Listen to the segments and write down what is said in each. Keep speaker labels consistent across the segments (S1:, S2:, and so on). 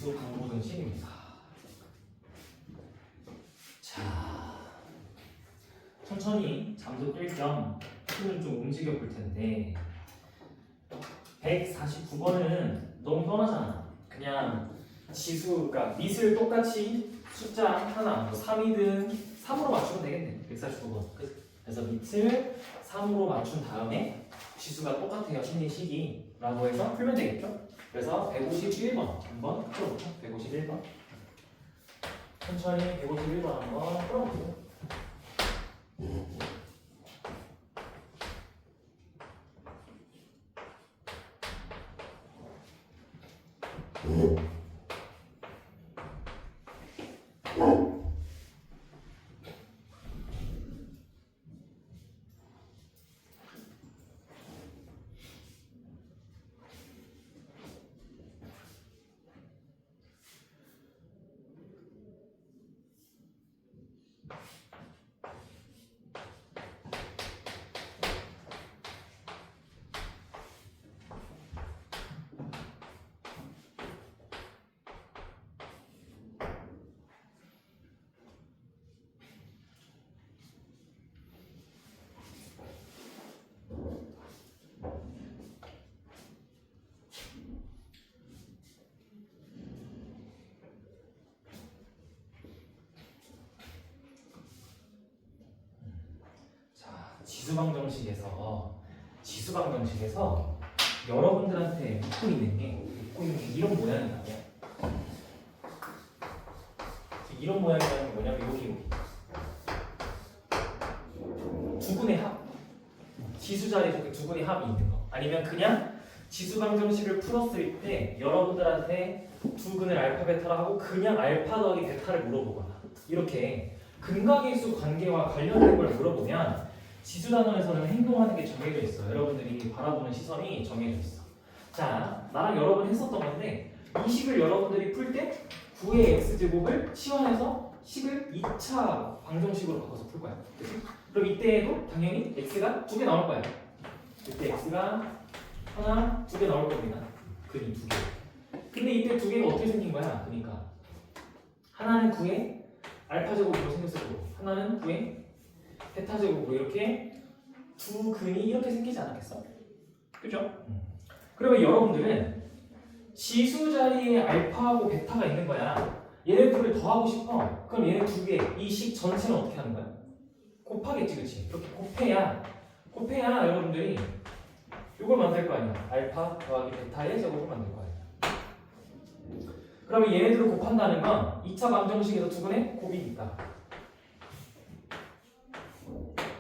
S1: 지수 방정식입니다. 자, 천천히 잠도 깰 겸 손을 좀 움직여 볼 텐데 149번은 너무 뻔하잖아. 그냥 지수, 그러니까 밑을 똑같이 숫자 하나, 뭐 3이든 3으로 맞추면 되겠네. 149번. 그래서 밑을 3으로 맞춘 다음에 지수가 똑같아요. 생긴 시기라고 해서 풀면 되겠죠? 그래서 151번 한번 풀어볼게요. 151번. 천천히 151번 한번 풀어볼게요. 지수방정식에서 여러분들한테 묻고 있는 게 이런 모양이라고. 이런 모양이라는 게 뭐냐면 여기 두근의 합, 지수 자리에 두근의 합이 있는 거, 아니면 그냥 지수방정식을 풀었을 때 여러분들한테 두근을 알파 베타라 하고 그냥 알파 더하기 베타를 물어보거나 이렇게 근각계수 관계와 관련된 걸 물어보면 지수 단원에서는 행동하는 게 정해져 있어. 여러분들이 바라보는 시선이 정해져 있어. 자, 나랑 여러 번 했었던 건데 이 식을 여러분들이 풀 때 9의 x제곱을 치환해서 식을 2차 방정식으로 바꿔서 풀 거야. 그치? 그럼 이때에도 당연히 x가 2개 나올 거야. 이때 x가 하나, 2개 나올 겁니다. 근이 2개. 근데 이때 2개가 어떻게 생긴 거야? 그러니까 하나는 9의 알파 제곱으로 생겼을 거고 하나는 9의 베타 제곱으로 이렇게 두 근이 이렇게 생기지 않았겠어? 그죠? 그러면 여러분들은 지수 자리에 알파하고 베타가 있는 거야. 얘네 둘을 더하고 싶어. 그럼 얘네 두 개, 이 식 전체는 어떻게 하는 거야? 곱하겠지, 그치? 이렇게 곱해야 여러분들이 이걸 만들 거 아니야. 알파 더하기 베타의 제곱을 만들 거 아니야. 그러면 얘네들을 곱한다는 건 2차 방정식에서 두근의 곱이니까.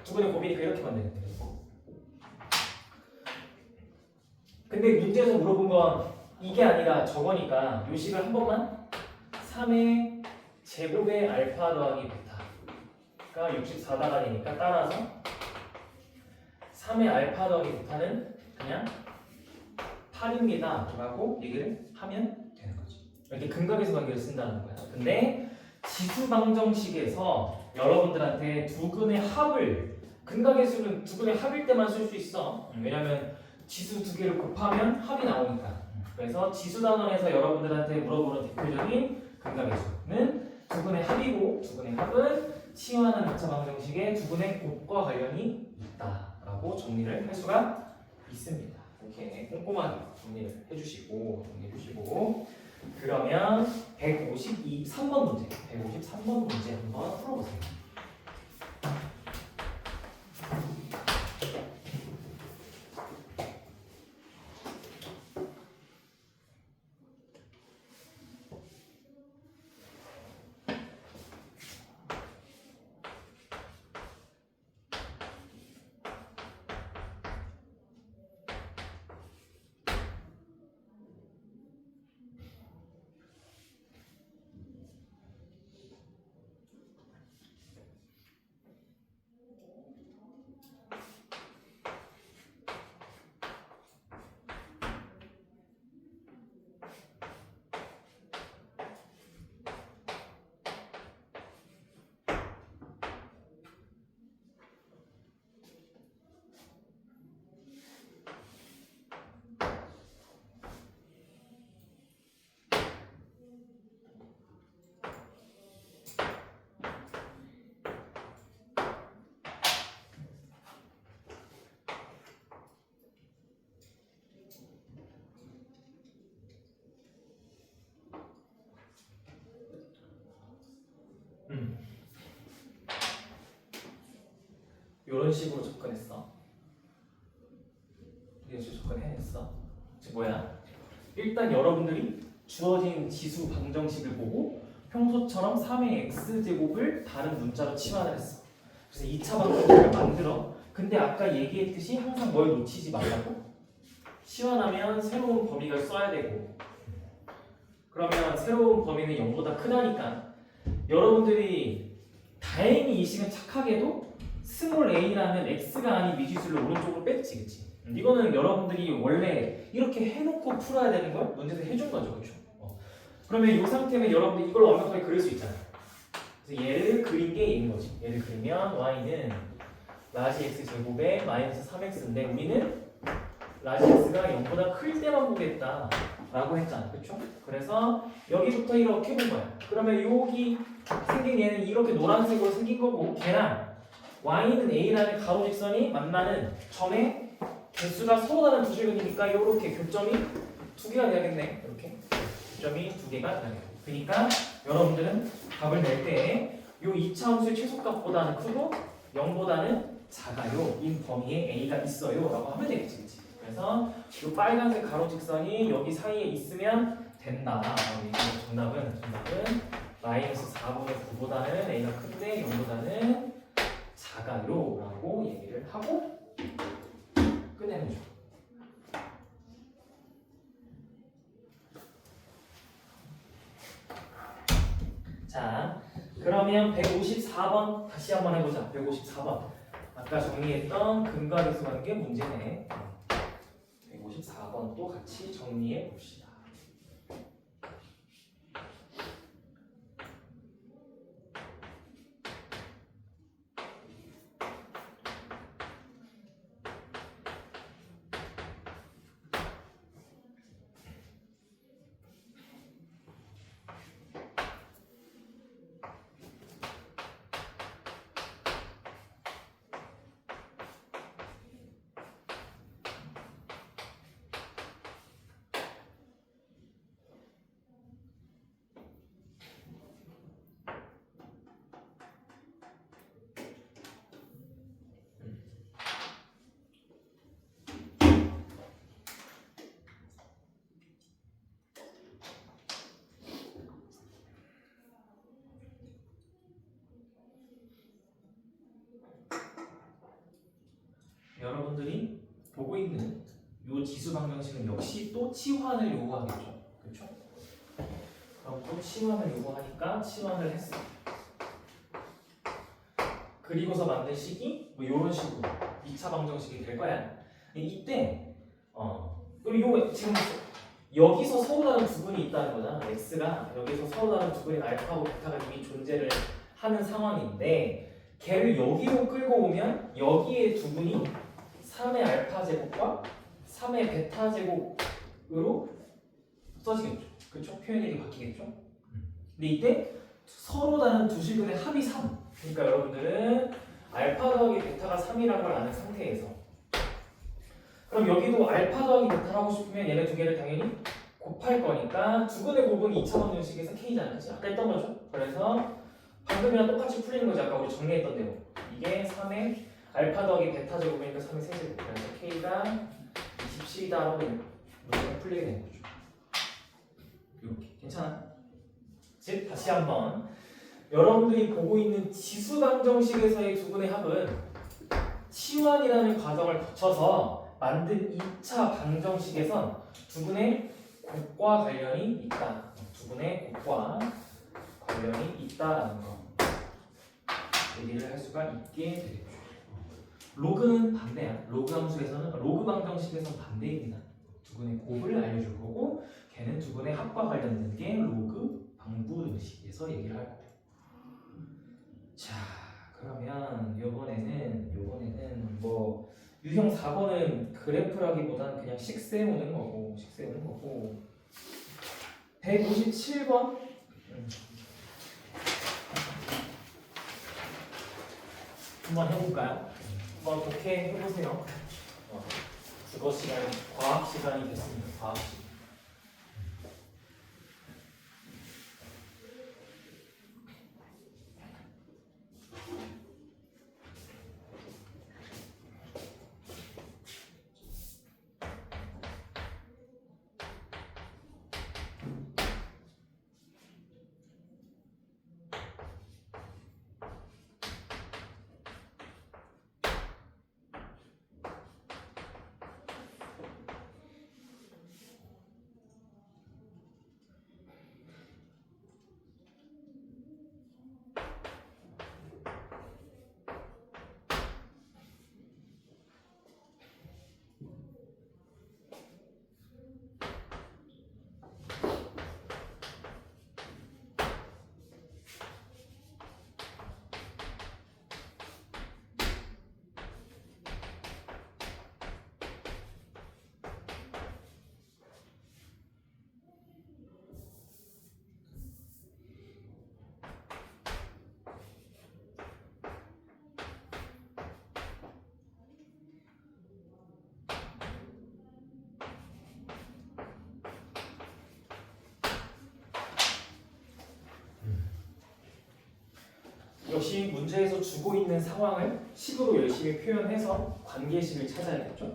S1: 두근의 곱이니까 이렇게 만들면 돼. 근데 문제에서 물어본 건 이게 아니라 저거니까 이 식을 한 번만 3의 제곱의 알파 더하기 베타가 64다간이니까 따라서 3의 알파 더하기 베타는 그냥 8입니다 라고 얘기를 하면 되는 거지. 이렇게 근각에서 관계를 쓴다는 거야. 근데 지수방정식에서 여러분들한테 두 근의 합을, 근각의 수는 두 근의 합일 때만 쓸 수 있어. 왜냐면 지수 두 개를 곱하면 합이 나오니까. 그래서 지수 단원에서 여러분들한테 물어보는 대표적인 근각의 수는 두 근의 합이고, 두 근의 합은 치환하는 2차 방정식에 두 근의 곱과 관련이 있다라고 정리를 할 수가 있습니다. 이렇게 꼼꼼하게 정리를 해주시고, 그러면 153번 문제, 153번 문제 한번 풀어보세요. 이런 식으로 접근했어. 이런 식으로 접근해냈어. 즉 뭐야? 일단 여러분들이 주어진 지수 방정식을 보고 평소처럼 3의 x제곱을 다른 문자로 치환을 했어. 그래서 2차 방정식을 만들어. 근데 아까 얘기했듯이 항상 뭘 놓치지 말라고? 치환하면 새로운 범위를 써야 되고, 그러면 새로운 범위는 0보다 크다니까 여러분들이 다행히 이 시간 착하게도 스몰 a라는 x가 아닌 미지수를 오른쪽으로 뺐지, 그치? 이거는 여러분들이 원래 이렇게 해놓고 풀어야 되는 걸 문제에서 해준 거죠, 그렇죠? 그러면 이 상태면 여러분들 이걸 완벽하게 그릴 수 있잖아. 그래서 얘를 그린 게 얘인 거지. 얘를 그리면 y는 라지 x 제곱에 마이너스 3x인데 우리는 라지 x가 0보다 클 때만 보겠다 라고 했잖아, 그렇죠? 그래서 여기부터 이렇게 본 거야. 그러면 여기 생긴 얘는 이렇게 노란색으로 생긴 거고, 걔랑 y는 a라는 가로직선이 만나는 점의 개수가 서로 다른 두 줄근이니까 이렇게 교점이 두 개가 돼야겠네. 이렇게 교점이 두 개가 돼야겠네. 그러니까 여러분들은 답을 낼 때 이 2차 함수의 최소값보다는 크고 0보다는 작아요. 인 범위에 a가 있어요 라고 하면 되겠지, 그치? 그래서 이 빨간색 가로직선이 여기 사이에 있으면 된다. 정답은 마이너스 4분의 9보다는 a가 큰데 0보다는 작아요 라고 얘기를 하고 끝내는 중. 자, 그러면 154번 다시 한번 해보자. 154번 아까 정리했던 근과 계수 관계 문제네. 154번 또 같이 정리해 봅시다. 여러분들이 보고 있는 이 지수 방정식은 역시 또 치환을 요구하겠죠, 그렇죠? 그럼 또 치환을 요구하니까 치환을 했어. 그리고서 만든 식이 뭐 이런 식으로 2차 방정식이 될 거야. 이때 그리고 요 지금 여기서 서로 다른 두근이 있다는 거잖아. x가 여기서 서로 다른 두근인 알파하고 베타가 이미 존재를 하는 상황인데 걔를 여기로 끌고 오면 여기에 두근이 3의 알파 제곱과 3의 베타 제곱으로 써지겠죠. 그렇죠? 표현이 바뀌겠죠. 근데 이때 서로 다른 두 실근의 합이 3. 그러니까 여러분들은 알파 더하기 베타가 3이라는 걸 아는 상태에서 그럼 여기도 알파 더하기 베타를 하고 싶으면 얘네 두 개를 당연히 곱할 거니까 두근의 곱은 2차 방정식에서 k잖아, 그치? 아까 했던 거죠? 그래서 방금이랑 똑같이 풀리는 거지. 아까 우리 정리했던 대로 이게 3의 알파 더하기 베타 제곱이니까 3의 세제곱. 그래서 k가 27이다라고 문제가 풀리게 되는 거죠. 이렇게 괜찮아? 즉 다시 한번 여러분들이 보고 있는 지수 방정식에서의 두근의 합은 치환이라는 과정을 거쳐서 만든 2차 방정식에선 두근의 곱과 관련이 있다. 두근의 곱과 관련이 있다라는 거 얘기를 할 수가 있게 되겠죠. 로그는 반대야. 로그 함수에서는 로그 방정식에서는 반대입니다. 두근의 곱을 알려줄 거고 걔는 두근의 합과 관련된 게 로그 방부등식에서 얘기를 할 거고. 자, 그러면 요번에는 뭐 유형 4번은 그래프라기보다는 그냥 식 세우는 거고 157번 한번 해볼까요? 한번 독해 해보세요. 국어 시간, 과학 시간이 됐습니다. 과학 시간. 역시 문제에서 주고 있는 상황을 식으로 열심히 표현해서 관계식을 찾아야겠죠.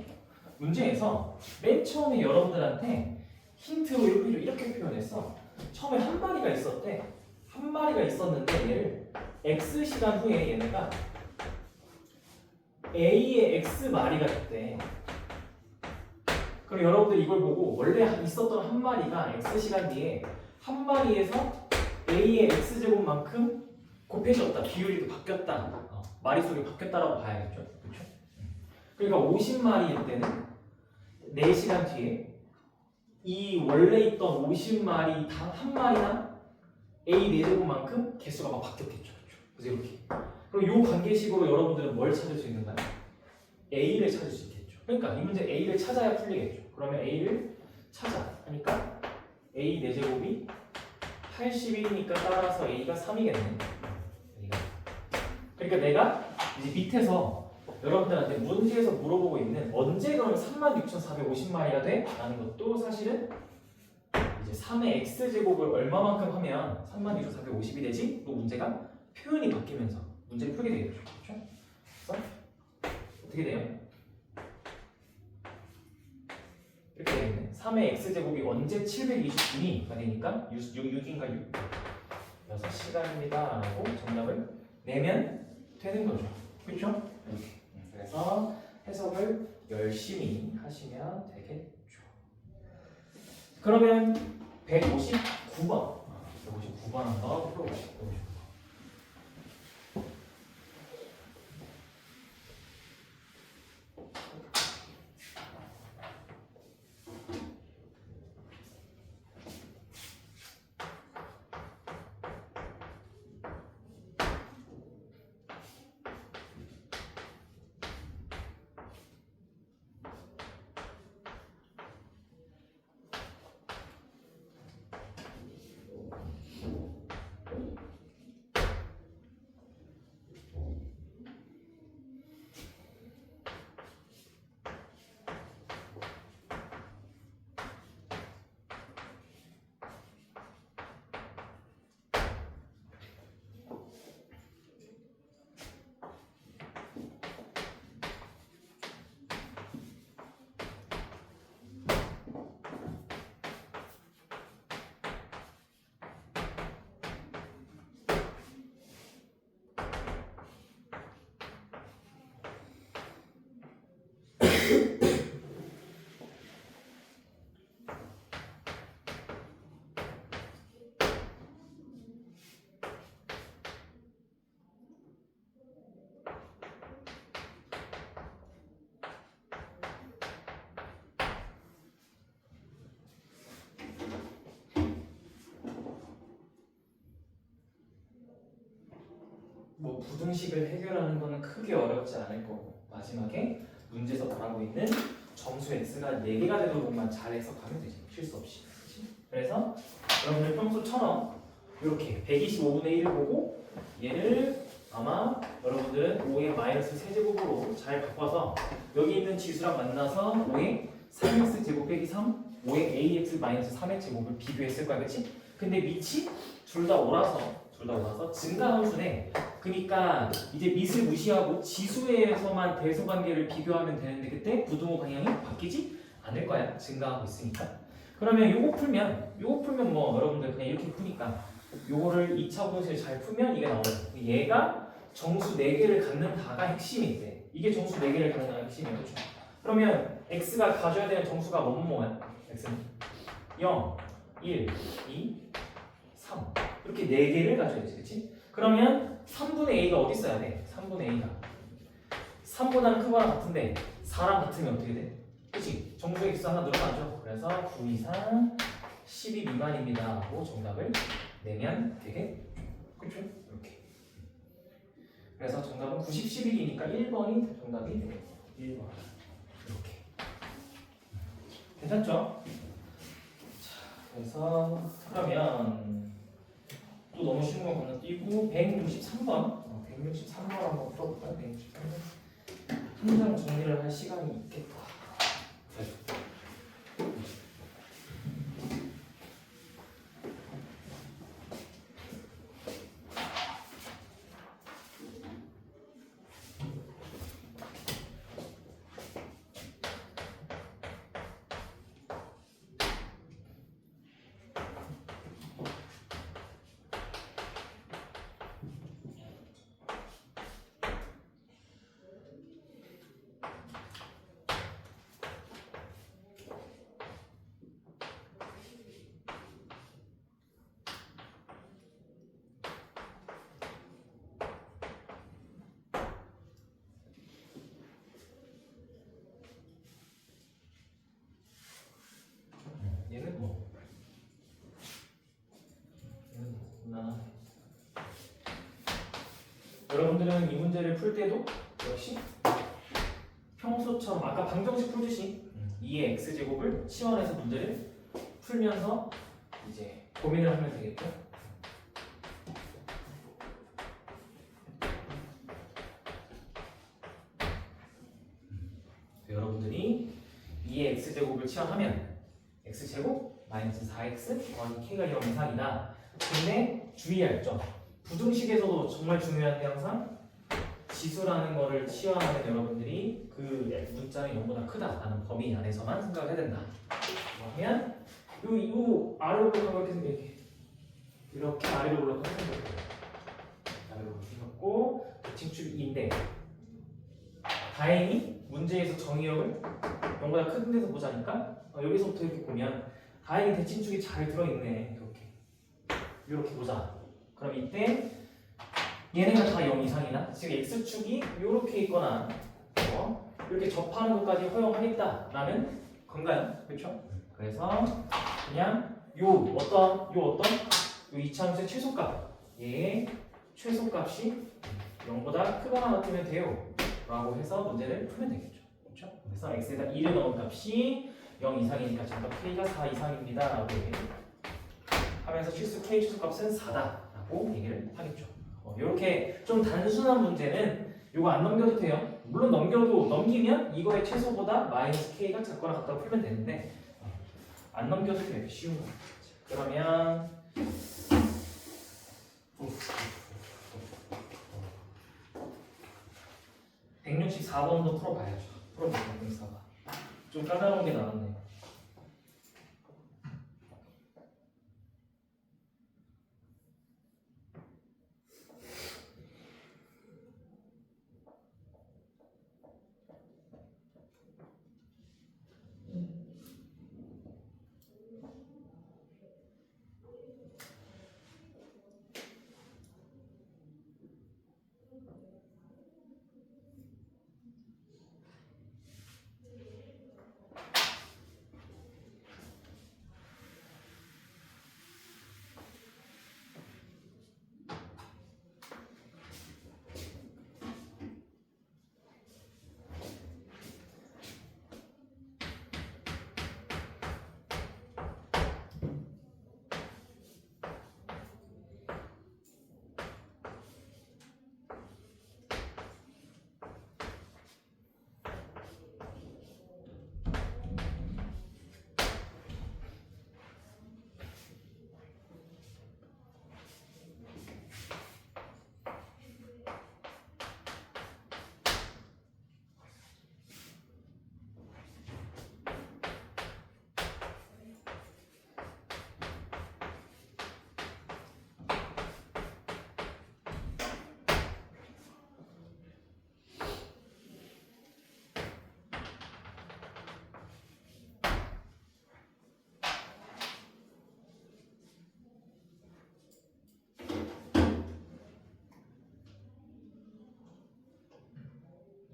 S1: 문제에서 맨 처음에 여러분들한테 힌트로 이렇게 표현했어. 처음에 한 마리가 있었대. 한 마리가 있었는데 얘를 x 시간 후에 얘네가 a의 x 마리가 됐대. 그럼 여러분들 이걸 보고 원래 있었던 한 마리가 x 시간 뒤에 한 마리에서 a의 x 제곱만큼 곱해졌다. 비율이 바뀌었다. 마리수가 바뀌었다라고 봐야겠죠. 그렇죠? 그러니까 50마리일 때는 4시간 뒤에 이 원래 있던 50마리 단 한 마리나 a 4제곱만큼 개수가 막 바뀌었겠죠. 그렇죠? 그래서 이렇게. 그럼 이 관계식으로 여러분들은 뭘 찾을 수 있는가요? a를 찾을 수 있겠죠. 그러니까 이 문제 a를 찾아야 풀리겠죠. 그러면 a를 찾아 하니까 a 4제곱이 81이니까 따라서 a가 3이겠네. 그러니까 내가 이제 밑에서 여러분들한테 문제에서 물어보고 있는 언제 그러면 36,450마리가 돼? 라는 것도 사실은 이제 3의 x제곱을 얼마만큼 하면 36,450이 되지? 또 문제가 표현이 바뀌면서 문제를 풀게 되겠죠. 그렇죠? 그래서 어떻게 돼요? 이렇게 되겠네. 3의 x제곱이 언제 729가 되니까 6인가 6 6시간입니다 라고 정답을 내면 되는 거죠. 그렇죠? 그래서 해석을 열심히 하시면 되겠죠. 그러면 159번 159번 한번 풀어보시죠. 뭐 부등식을 해결하는 거는 크게 어렵지 않을 거고 마지막에 문제에서 말하고 있는 점수 x가 4개가 되도록만 잘 해석하면 되지. 실수 없이. 그치? 그래서 여러분들 평소처럼 이렇게 125분의 1 보고 얘를 아마 여러분들은 5의 마이너스 세제곱으로 잘 바꿔서 여기 있는 지수랑 만나서 5의 3x 제곱 빼기 3 5의 ax 마이너스 3의 제곱을 비교했을 거야. 그치? 근데 밑이 둘 다 올라서 증가함수네. 그러니까 이제 밑을 무시하고 지수에서만 대소관계를 비교하면 되는데 그때 부등호 방향이 바뀌지 않을 거야. 증가하고 있으니까. 그러면 요거 풀면 뭐 여러분들 그냥 이렇게 푸니까 요거를 2차 공식을 잘 풀면 이게 나와요. 얘가 정수 4개를 갖는 다가 핵심인데 이게 정수 4개를 갖는 다가 핵심이에요. 그렇죠? 그러면 x가 가져야 되는 정수가 뭐야? x는 0, 1, 2, 3 이렇게 4개를 가져야지. 그치? 그러면 3분의 a가 어디 있어야 돼? 3분의 a가 3보다는 크거나 같은데 4랑 같으면 어떻게 돼? 그치? 정수의 개수 하나 늘어나죠. 그래서 9 이상 12 미만입니다 하고 정답을 내면 되겠죠. 그쵸? 이렇게. 그래서 정답은 90, 11이니까 1번이 정답이 되겠죠. 1번 이렇게. 괜찮죠? 자, 그래서 그러면 또 너무 쉬운 거 건너뛰고 163번 163번 한번 풀어볼까요? 163번 한 장 정리를 할 시간이 있겠다. 여러분들은 이 문제를 풀 때도 역시 평소처럼 아까 방정식 풀듯이 2의 x제곱을 치환해서 문제를 풀면서 이제 고민을 하면 되겠죠. 여러분들이 2의 x제곱을 치환하면 x제곱 마이너스 4x 더하기 k가 0 이상이다. 근데 주의할 점, 부등식에서도 정말 중요한 게 항상 지수라는 거를 치환하는 여러분들이 그 문자는 0보다 크다라는 범위 안에서만 생각을 해야 된다. 그러면 요 아래로 올라가고 이렇게 아래로 올라가고 아래로 올라가고 대칭축 2인데 다행히 문제에서 정의역을 0보다 큰 데서 보자니까 여기서부터 이렇게 보면 다행히 대칭축이 잘 들어있네. 이렇게 보자. 그럼 이때 얘네가 다 0 이상이나 지금 x축이 이렇게 있거나 이렇게 접하는 것까지 허용하겠다라는 건가요? 그렇죠? 그래서 그냥 요 이차함수의 최소값 얘의 최소값이 0보다 크거나 같으면 돼요 라고 해서 문제를 풀면 되겠죠. 그렇죠? 그래서 x에다 2를 넣은 값이 0 이상이니까 정답 k가 4 이상입니다 라고 얘기를 하면서 실수 k 최소값은 4다 라고 얘기를 하겠죠. 이렇게 좀 단순한 문제는 이거 안 넘겨도 돼요. 물론 넘기면 이거의 최소보다 마이너스 k가 작거나 같다고 풀면 되는데 안 넘겨도 돼요. 쉬운 거. 그러면 164번도 풀어봐야죠. 풀어보세요. 164번. 좀 까다로운 게 나왔네요.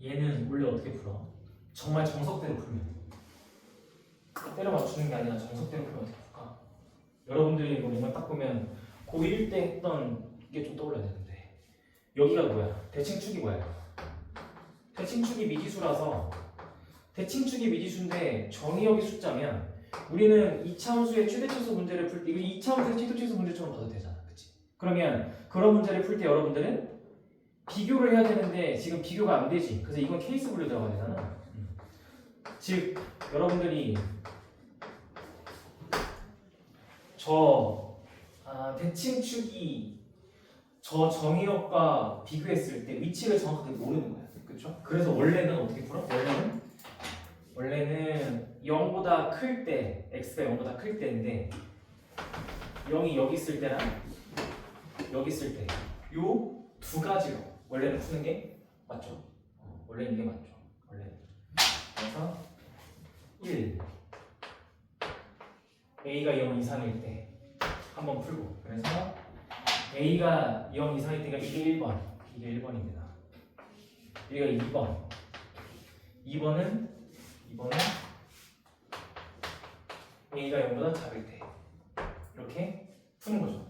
S1: 얘는 원래 어떻게 풀어? 정말 정석대로 풀면 때려 맞추는 게 아니라 정석대로 풀면 어떻게 풀까? 여러분들이 이거 뭔가 딱 보면 고1 때 했던 게 좀 떠올라야 되는데 여기가 뭐야? 대칭축이 뭐야? 대칭축이 미지수라서 대칭축이 미지수인데 정의역이 숫자면 우리는 이차함수의 최대차수 문제를 풀 때 이거 이차함수의 최대차수 문제처럼 봐도 되잖아. 그치? 그러면 그런 문제를 풀 때 여러분들은 비교를 해야 되는데 지금 비교가 안 되지. 그래서 이건 케이스 분류 들어가야 되잖아. 즉 여러분들이 대칭축이 저 정의역과 비교했을 때 위치를 정확하게 모르는 거야. 그렇죠? 그래서 원래는 어떻게 풀어? 원래는 0보다 클 때 x가 0보다 클 때인데 0이 여기 있을 때랑 여기 있을 때 요 두 가지로 원래는 푸는 게 맞죠? 원래는 이게 맞죠. 원래는. 그래서 1 A가 0 이상일 때 한번 풀고 그래서 A가 0 이상일 때가 이게 1번 이게 1번입니다. 여기가 2번 2번은 A가 0보다 작을 때 이렇게 푸는 거죠.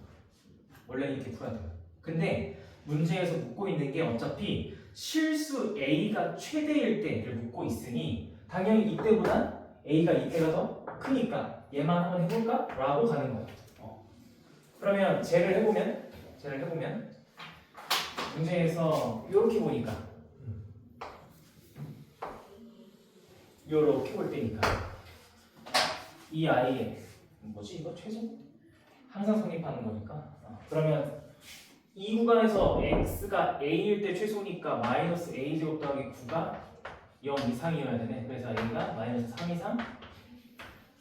S1: 원래는 이렇게 풀어야 돼요. 근데 문제에서 묻고 있는 게 어차피 실수 A가 최대일 때를 묻고 있으니 당연히 이때보다 A가 이때가 더 크니까 얘만 한번 해볼까? 라고 가는 거야. 그러면 쟤를 해보면 문제에서 이렇게 보니까 이렇게 볼 때니까 이 아이의 뭐지 이거 최소? 항상 성립하는 거니까 그러면 이 구간에서 x가 a일 때 최소니까 마이너스 a제곱 더하기 9가 0 이상이어야 되네. 그래서 a가 마이너스 3 이상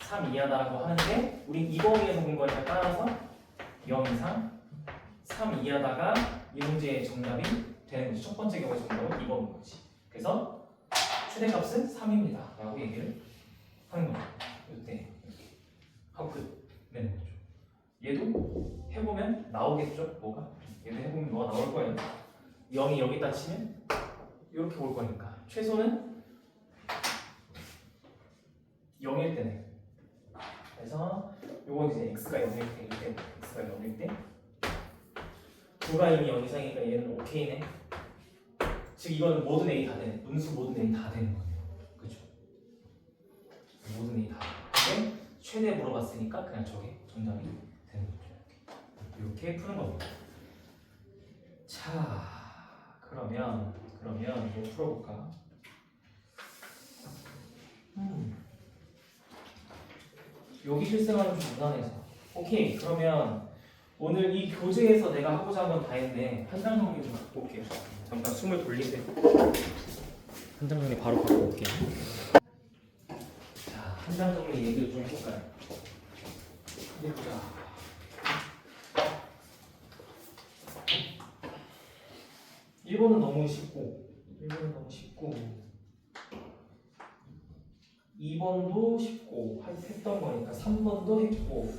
S1: 3 이하다라고 하는데 우린 이범위에서 본 거니까 따라서 0 이상 3 이하다가 이 문제의 정답이 되는 거지. 첫 번째 경우의 정답은 2번인 거지. 그래서 최대값은 3입니다 라고 얘기를 하는 거죠. 이때 이렇게 하고 끝 내는 거죠. 얘도 해보면 나오겠죠? 뭐가? 얘도 해보면 뭐가 나올 거예요. 0이 여기다 치면 이렇게 올 거니까 최소는 0일 때네. 그래서 요건 이제 x가 0일 때, x가 0일 때 9가 이미 0 이상이니까 얘는 오케이네. 즉 이거는 모든 a 다 되네. 음수 모든 a 다 되는 거예요. 그죠? 모든 a 다. 근데 최대 물어봤으니까 그냥 저게 정답이 되는 거죠. 이렇게 푸는 겁니다. 자, 그러면 뭐 풀어볼까? 여기 실생활은 좀 무난해서. 오케이. 그러면 오늘 이 교재에서 내가 하고자 한 건 다 했네. 한 장 정리 좀 갖고 올게요. 잠깐 숨을 돌리세요. 한 장 정리 바로 갖고 올게요. 자, 한 장 정리 얘기를 좀 해볼까요? 해보자. 1번은 너무 쉽고 2번도 쉽고 했던 거니까 3번도 했고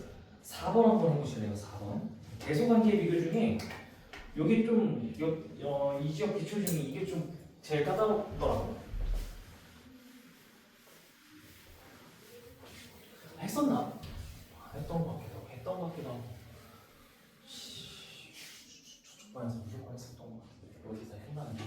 S1: 4번 한번 해보실래요? 4번 계속관계 비교 중에 여기 좀 이 지역 기출 중에 이게 좀 제일 까다롭더라고요. 했었나? 했던 것 같기도 하고 초반에서 무조건 했었던 것 같아요. 어디서 했나는데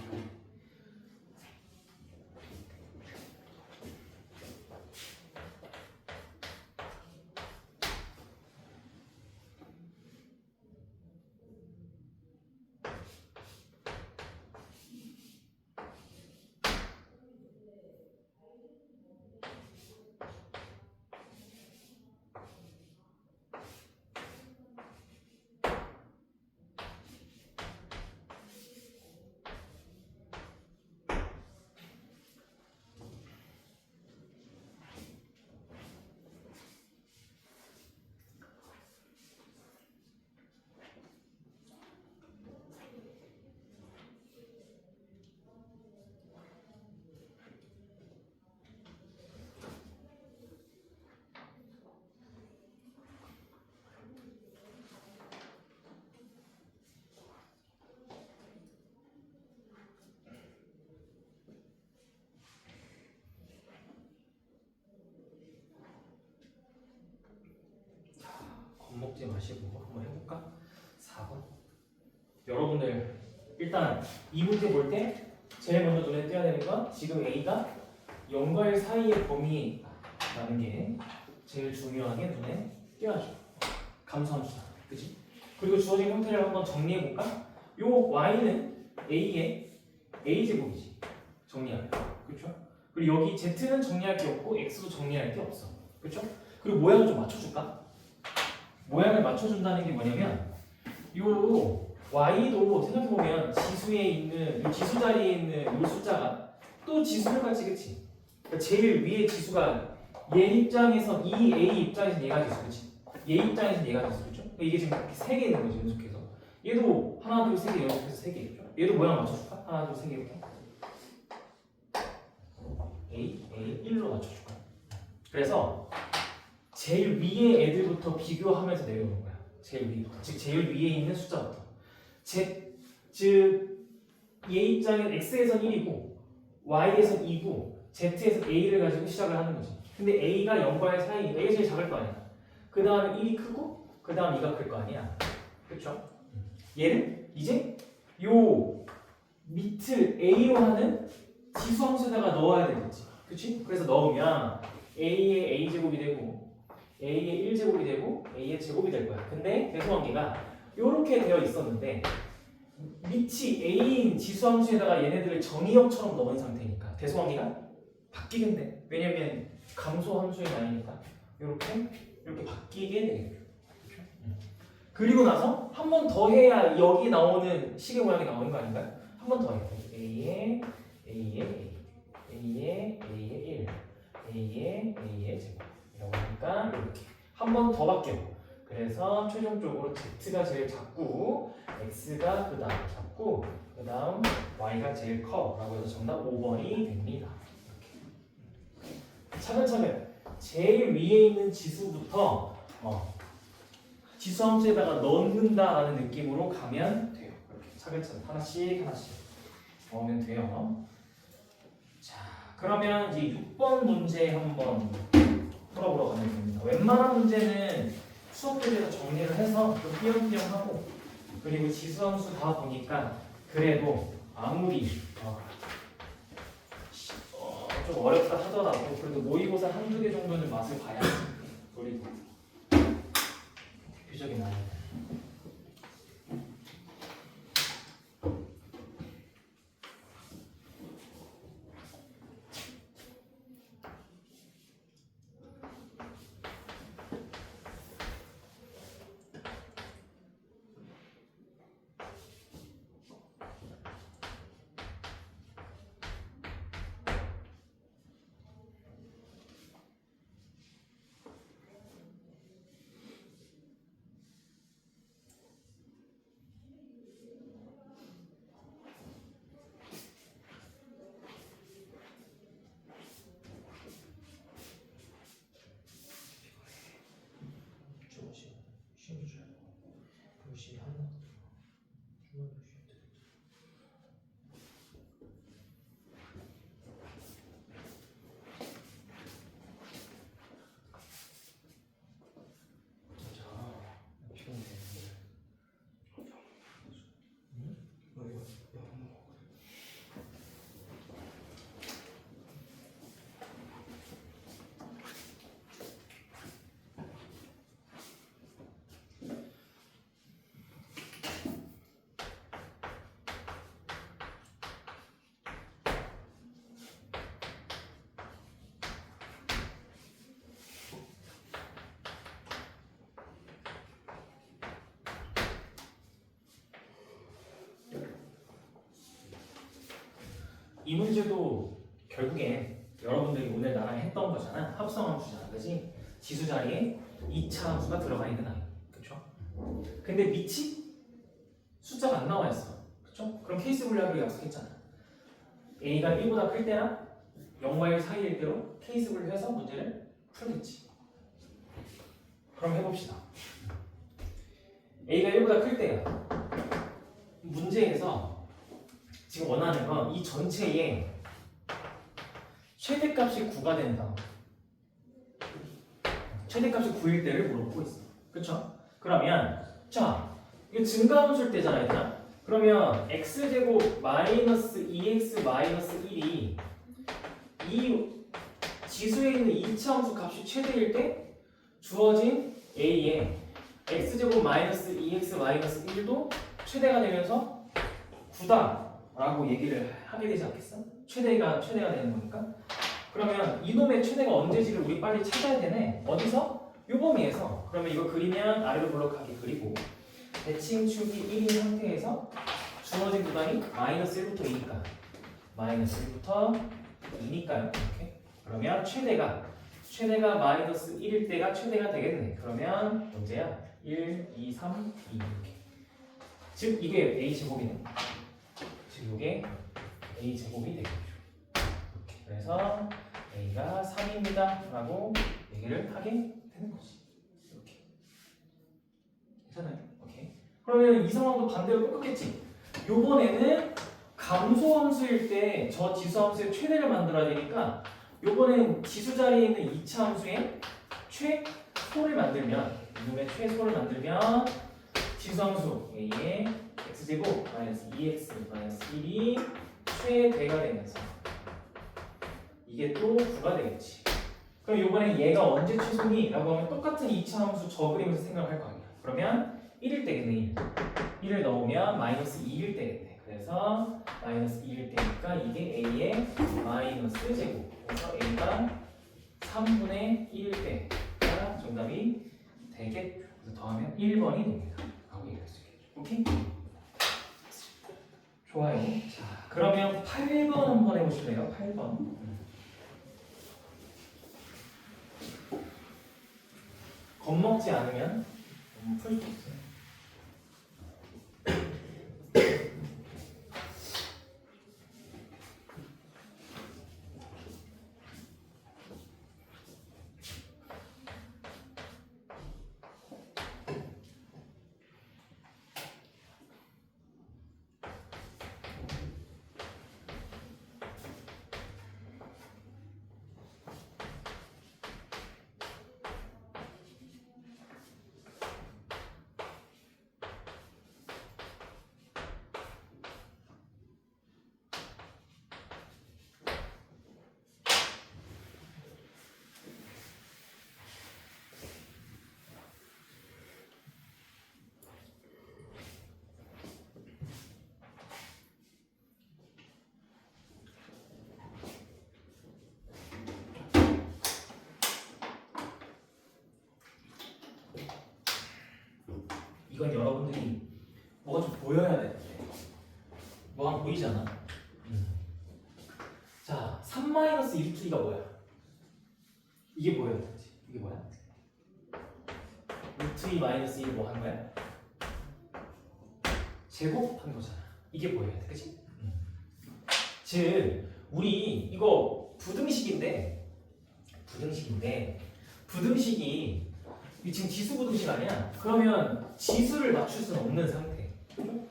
S1: 겁먹지 마시고 한번 해볼까? 4번 여러분들 일단 이 문제 볼 때 제일 먼저 눈에 띄어야 되는 건 지금 A가 0과 1 사이의 범위라는 게 제일 중요하게 눈에 띄어야죠. 감소함수다. 그치? 그리고 주어진 형태를 한번 정리해볼까? 요 Y는 A의 A제곱이지. 정리하면. 그쵸? 그리고 여기 Z는 정리할 게 없고 X도 정리할 게 없어. 그쵸? 그리고 모양을 좀 맞춰줄까? 모양을 맞춰준다는 게 뭐냐면 요 y도 생각해보면 지수에 있는 이 지수 자리에 있는 이 숫자가 또 지수를 같이 그치? 그러니까 제일 위에 지수가 얘 입장에서 이 A 입장에서 얘가 지수 그치? 얘 입장에서 얘가 지수 그쵸? 그러니까 이게 지금 이렇게 3개 있는 거지 연속해서 얘도 하나 둘 세 개 연속해서 3개 있죠? 얘도 모양 맞춰줄까? 하나 둘 세 개 이렇게 A 1로 맞춰줄까? 그래서 제일 위에 애들부터 비교하면서 내려오는 거야. 제일 위부터. 즉 제일 위에 있는 숫자부터. 즉 얘 입장은 x에선 1이고 y에선 2고 z에서 a를 가지고 시작을 하는 거지. 근데 a가 0과 1 사이니까 a가 제일 작을 거 아니야. 그 다음에 1이 크고 그 다음 2가 클 거 아니야. 그쵸? 얘는 이제 요 밑을 A로 하는 지수함수에다가 넣어야 되겠지. 그치? 그래서 넣으면 A의 A제곱이 되고 A의 1제곱이 되고 A의 제곱이 될 거야. 근데 대소관계가 이렇게 되어 있었는데 밑이 A인 지수함수에다가 얘네들을 정의역처럼 넣은 상태니까 대소관계가 바뀌겠네. 왜냐면 감소함수의 나이니까 이렇게 바뀌게 되겠죠. 그리고 나서 한 번 더 해야 여기 나오는 시계 모양이 나오는 거 아닌가요? 한 번 더 해요. A의 A, A의 1, A의 제곱 이라고 하니까 이렇게 한 번 더 바뀌어. 그래서 최종적으로 Z가 제일 작고 X가 그 다음 작고 그 다음 Y가 제일 커 라고 해서 정답 5번이 됩니다. 이렇게 차근차근 제일 위에 있는 지수부터 지수함수에다가 넣는다라는 느낌으로 가면 돼요. 이렇게 차근차근 하나씩 넣으면 돼요. 자, 그러면 이제 6번 문제 한번 풀어보러 가면 됩니다. 웬만한 문제는 수업 교재에서 정리를 해서 좀 띄엄띄엄하고 그리고 지수함수 다 보니까 그래도 아무리 좀 어렵다 하더라도 그래도 모의고사 한두 개 정도는 맛을 봐야지. 그리고 표적이 나와야 돼. 이 문제도 결국엔 여러분들이 오늘 나랑 했던 거잖아. 합성함수잖아, 그지? 지수 자리에 2차 함수가 들어가 있는 아이, 그렇죠? 근데 밑이 숫자가 안 나와 있어, 그렇죠? 그럼 케이스 분류하기로 약속했잖아. A가 1보다 클 때랑 0과 1 사이일 때로 케이스 분류해서 문제를 풀겠지. 그럼 해봅시다. A가 1보다 클 때야. 문제에서 지금 원하는 건 이 전체의 최대값이 9가 된다. 최대값이 9일 때를 물어보고 있어. 그쵸? 그러면 자, 이거 증가함수일 때잖아, 얘들아. 그러면 x제곱 마이너스 2x 마이너스 1이 이 지수에 있는 2차 함수 값이 최대일 때 주어진 a의 x제곱 마이너스 2x 마이너스 1도 최대가 되면서 9다 라고 얘기를 하게 되지 않겠어? 최대가 되는 거니까. 그러면 이놈의 최대가 언제지를 우리 빨리 찾아야 되네. 어디서? 요 범위에서. 그러면 이거 그리면 아래로 블록하게 그리고 대칭축이 1인 상태에서 주어진 구간이 마이너스 1부터 2니까 마이너스 1부터 2니까요. 이렇게. 그러면 최대가 마이너스 1일 때가 최대가 되겠네. 그러면 언제야? 1, 2, 3, 2 이렇게. 즉 이게 a제곱이네. 즉 이게 a제곱이 되겠죠. 이렇게. 그래서 a가 3입니다 라고 얘기를 하게 되는 거지. 이렇게. 괜찮아요? 오케이. 그러면 이 상황도 반대로 똑같겠지. 요번에는 감소함수일 때 저 지수함수의 최대를 만들어야 되니까 요번엔 지수 자리에 있는 2차 함수의 최소를 만들면 이놈의 최소를 만들면 지수함수 a의 x제곱 마이너스 2x 마이너스 1이 최대가 되면서 이게 또 9가 되겠지. 그럼 이번에 얘가 언제 최소니? 라고 하면 똑같은 2차 함수 저 그리면서 생각할 거 아니야. 그러면 1일 때겠네. 1을 넣으면 마이너스 2일 때겠네. 그래서 마이너스 2일 때니까 이게 a의 마이너스 제곱. 그래서 a가 3분의 1일 때가 정답이 되겠죠. 그래서 더하면 1번이 됩니다. 라고 얘기할 수 있겠죠. 오케이? 좋아요. 자, 그러면 8번 한번 해보실래요? 8번. 겁먹지 않으면 풀 수 있어요. 이건 여러분들이 뭐가 좀 보여야 되는데 뭐가 보이잖아. 자, 3-1-2가 뭐야? 이게 보여야 되지. 이게 뭐야? 루트 2 마이너스 1 뭐 한 거야? 제곱한 거잖아. 이게 보여야 돼, 그치? 즉 우리 이거 부등식인데 부등식이 지금 지수 부등식 아니야? 그러면 지수를 맞출 수는 없는 상태.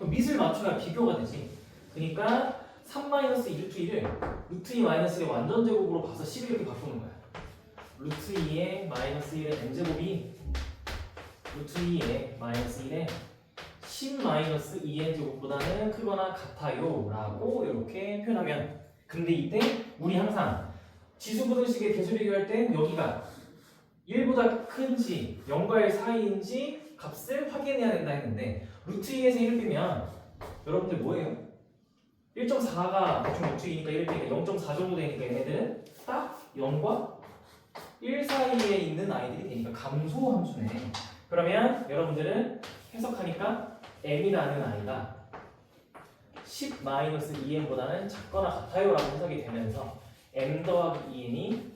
S1: 밑을 맞춰야 비교가 되지. 그러니까 3-1-2를 루트 2 마이너스 1의 완전 제곱으로 봐서 10 이렇게 바꾸는 거야. 루트 2의 마이너스 1의 n제곱이 루트 2의 마이너스 1의 10 마이너스 2n 제곱보다는 크거나 같아요 라고 이렇게 표현하면, 근데 이때 우리 항상 지수 부등식의 계수 비교할 때 여기가 1보다 큰지 0과 1 사이인지 값을 확인해야 된다 했는데, 루트 2에서 1을 빼면 여러분들 뭐예요? 1.4가 대충 루트 2니까 1을 빼니까 0.4 정도 되니까 얘네들은 딱 0과 1 사이에 있는 아이들이 되니까 감소 함수네. 그러면 여러분들은 해석하니까 m이라는 아이가 10-2n보다는 작거나 같아요 라고 해석이 되면서 m 더하기 2n이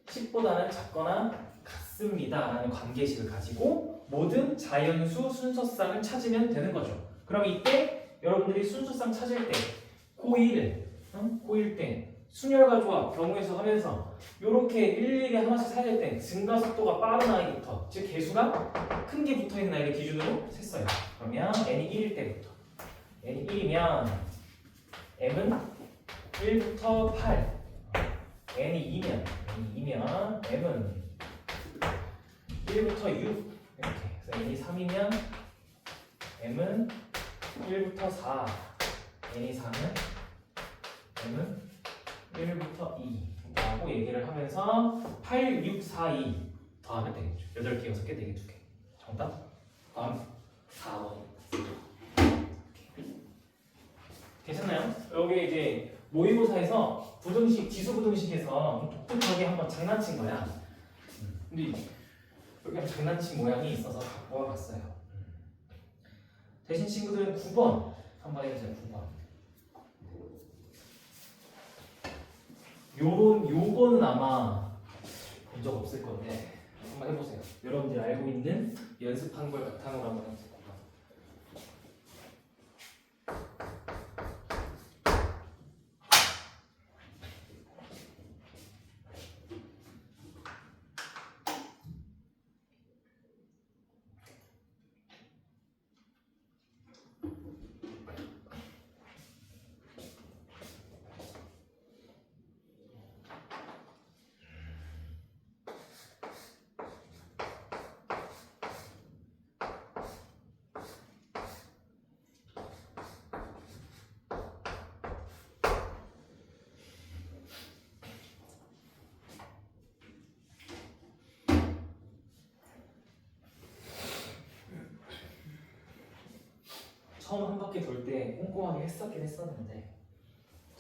S1: 10보다는 작거나 같습니다 라는 관계식을 가지고 모든 자연수 순서쌍을 찾으면 되는 거죠. 그럼 이때 여러분들이 순서쌍 찾을 때 고1 때 순열과 조합 경우에서 하면서 이렇게 일일이 하나씩 찾을 때 증가 속도가 빠른 아이부터, 즉 개수가 큰 게 붙어있는 아이를 기준으로 셌어요. 그러면 n이 1일 때부터 n이 1이면 m은 1부터 8, n이 2면 m은 1부터 6 이렇게. 그래서 n이 3이면 m은 1부터 4, n이 4면 m은 1부터 2 라고 얘기를 하면서 8, 6, 4, 2 더하면 되겠죠. 8개, 6개, 4개, 2개. 정답? 다음 4번. 괜찮나요? 여기 이제 모의고사에서 부등식, 지수 부등식에서 좀 독특하게 한번 장난친 거야. 근데 여기 한번 장난친 모양이 있어서 갖고 와봤어요. 대신 친구들은 9번 한번 해보세요. 9번. 요거는 아마 본 적 없을 건데 한번 해보세요. 여러분들이 알고 있는 연습한 걸 바탕으로 한번 해보세요. 처음 한 바퀴 돌 때 꼼꼼하게 했었긴 했었는데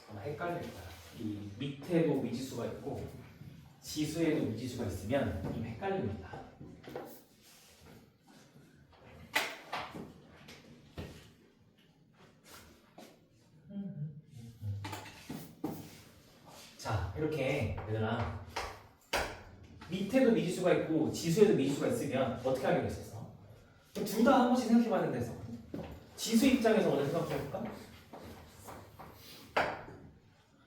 S1: 아마 헷갈릴 거야. 이 밑에도 미지수가 있고 지수에도 미지수가 있으면 좀 헷갈립니다. 자, 이렇게 얘들아 밑에도 미지수가 있고 지수에도 미지수가 있으면 어떻게 하기로 했었어? 둘 다 한 번씩 생각해봐야 된다. 지수 입장에서 먼저 생각해볼까?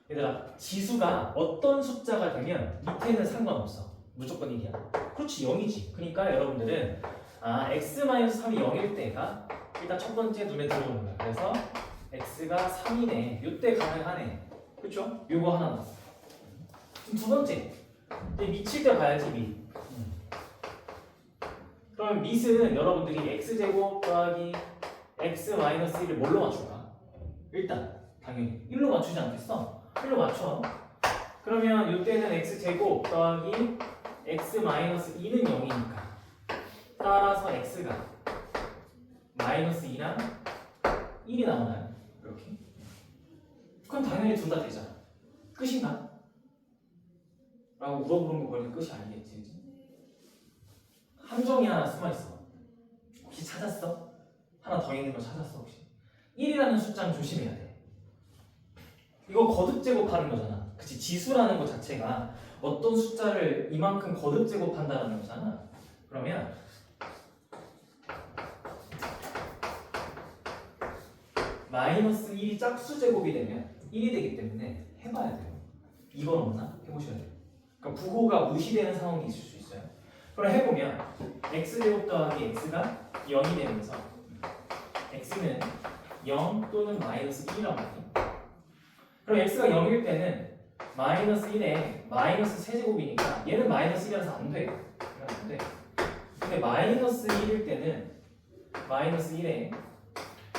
S1: 얘들아, 지수가 어떤 숫자가 되면 밑에는 상관없어. 무조건 1이야. 그렇지, 0이지. 그러니까 여러분들은 x-3이 0일 때가 일단 첫 번째 눈에 들어오는 거야. 그래서 x가 3이네. 이때 가능하네. 그렇죠? 요거 하나 나왔어. 지금 두 번째. 이제 미칠 때 봐야지, 밑. 그럼 밑은 여러분들이 x제곱 더하기 x-1을 뭘로 맞출까? 일단 당연히 1로 맞추지 않겠어? 1로 맞춰. 그러면 이때는 x제곱 더하기 x-2는 0이니까 따라서 x가 마이너스 2랑 1이 나오나요? 이렇게. 그럼 당연히 둘 다 되잖아. 끝인가? 라고 물어보는 거 보니까 끝이 아니겠지, 그치? 함정이 하나 숨어있어. 혹시 찾았어? 하나 더 있는 거 찾았어 혹시? 1이라는 숫자는 조심해야 돼. 이거 거듭 제곱하는 거잖아. 그치? 지수라는 것 자체가 어떤 숫자를 이만큼 거듭 제곱한다는 거잖아. 그러면 마이너스 1이 짝수 제곱이 되면 1이 되기 때문에 해봐야 돼요. 이건 없나? 해보셔야 돼요. 그러니까 부호가 무시되는 상황이 있을 수 있어요. 그럼 해보면 x제곱 더하기 x가 0이 되면서 x는 0 또는 마이너스 1이란 말이에요. 그럼 x가 0일 때는 마이너스 1에 마이너스 세제곱이니까 얘는 마이너스 1이라서 안 돼. 안 돼. 근데 마이너스 1일 때는 마이너스 1에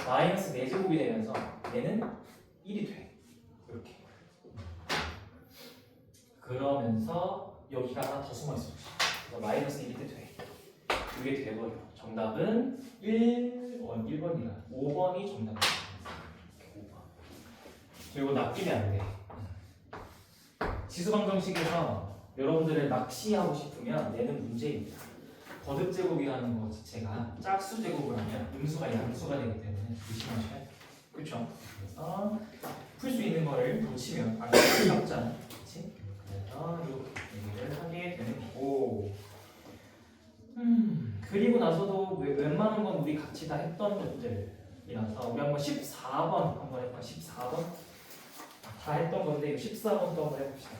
S1: 마이너스 4제곱이 되면서 얘는 1이 돼. 이렇게. 그러면서 여기가 하나 더 숨어있어. 마이너스 1이 돼. 이게 돼버려. 정답은 1번이라 5번이 정답이야. 5번. 그리고 낚이면 안 돼. 지수방정식에서 여러분들을 낚시하고 싶으면 내는 문제입니다. 거듭 제곱이라는 것 자체가 짝수 제곱을 하면 음수가 양수가 되기 때문에 조심하셔야 돼요. 그렇죠? 그래서 풀 수 있는 거를 놓치면 아깝잖아. 그렇지? 그래서 이렇게 얘기를 하게 되는 거고. 그리고 나서도 웬만한 건 우리 같이 다 했던 것들이라서 우리 한번 14번 한번 해볼까? 14번? 다 했던 건데 14번도 한번 해봅시다.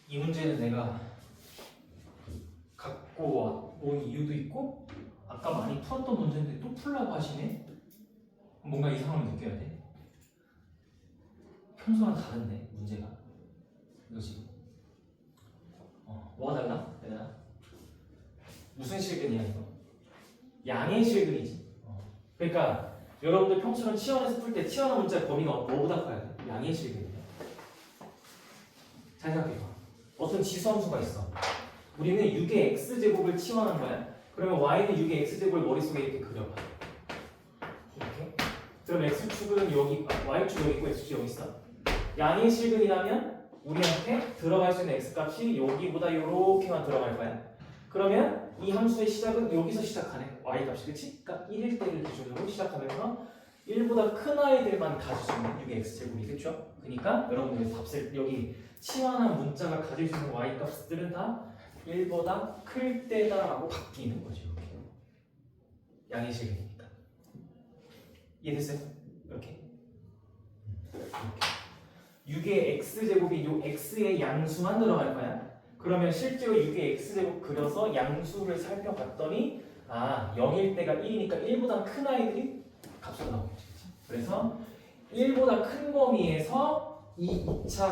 S1: 이 문제는 내가 갖고 온 이유도 있고 아까 많이 풀었던 문제인데 또 풀라고 하시네? 뭔가 이상함을 느껴야 돼. 평소랑 다른데 문제가 이거 지금 뭐가 달라? 얘들아 무슨 실근이야 이거? 양의 실근이지. 그러니까 여러분들 평소랑 치환해서 풀 때 치환한 문자의 범위가 뭐보다 커야 돼? 양의 실근이야. 잘 생각해봐. 어떤 지수함수가 있어. 우리는 6의 x제곱을 치환한 거야. 그러면 y는 6의 x제곱을 머릿속에 이렇게 그려봐. 이렇게. 그럼 x축은 여기, y축 여기 있고 x축 여기 있어. 양의 실근이라면 우리한테 들어갈 수 있는 x값이 여기보다 이렇게만 들어갈 거야. 그러면 이 함수의 시작은 여기서 시작하네. y값이 그치? 그러니까 1일 때를 기준으로 시작하면서 1보다 큰 아이들만 가질 수 있는 6의 x제곱이 그쵸? 그러니까 여러분들 답을 여기 치환한 문자가 가질 수 있는 y값들은 다 1보다 클 때다라고 바뀌는 거죠. 이렇게 양의 실근이니까. 이해됐어요? 이렇게 6의 x제곱이 요 x의 양수만 들어갈 거야. 그러면 실제로 6의 x제곱 그려서 양수를 살펴봤더니 0일 때가 1이니까 1보다 큰 아이들이 값으로 나오겠지. 그래서 1보다 큰 범위에서 이 2차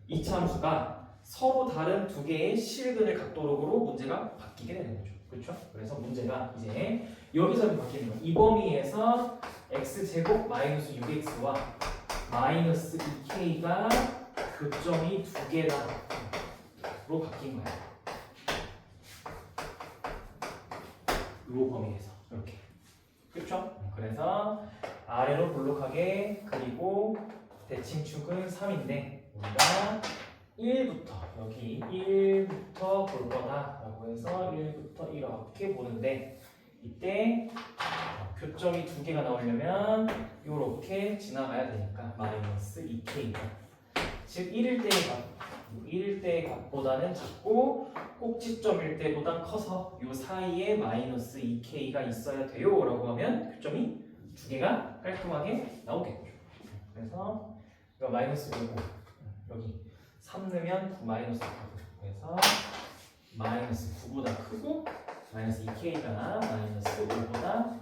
S1: 함수가 서로 다른 두 개의 실근을 각도록으로 문제가 바뀌게 되는 거죠. 그렇죠? 그래서 문제가 이제 여기서는 바뀌는 거예요. 이 범위에서 x제곱 마이너스 6x와 마이너스 2k가 교점이 두 개다로 바뀐 거예요. 이 범위에서 이렇게. 그렇죠? 그래서 아래로 볼록하게 그리고 대칭축은 3인데 우리가 1부터 여기 1부터 볼 거다라고 해서 1부터 이렇게 보는데 이때 교점이 두 개가 나오려면 이렇게 지나가야 되니까 마이너스 2k가 즉 1일 때의 값보다는 작고 꼭지점일 때보다 커서 이 사이에 마이너스 2k가 있어야 돼요 라고 하면 교점이 두 개가 깔끔하게 나오겠죠. 그래서 이거 마이너스 5고 여기 3 넣으면 9 마이너스 9 그래서 마이너스 9보다 크고 마이너스 2k가 마이너스 5보다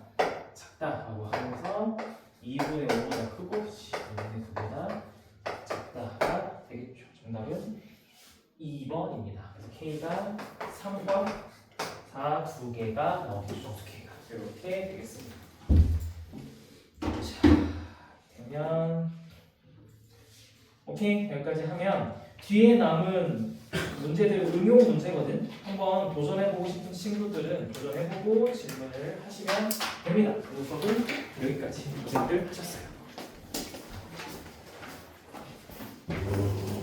S1: 작다라고 하면서 2분의 5보다 크고 2분의 9보다 작다가 되겠죠. 정답은 2번입니다. 그래서 k가 3번 4 두 개가 나오겠죠. 두 개가 이렇게 되겠습니다. 자, 되면 오케이 여기까지 하면 뒤에 남은 문제들 응용 문제거든. 한번 도전해보고 싶은 친구들은 도전해보고 질문을 하시면 됩니다. 이 수업은 여기까지 고생들 하셨어요.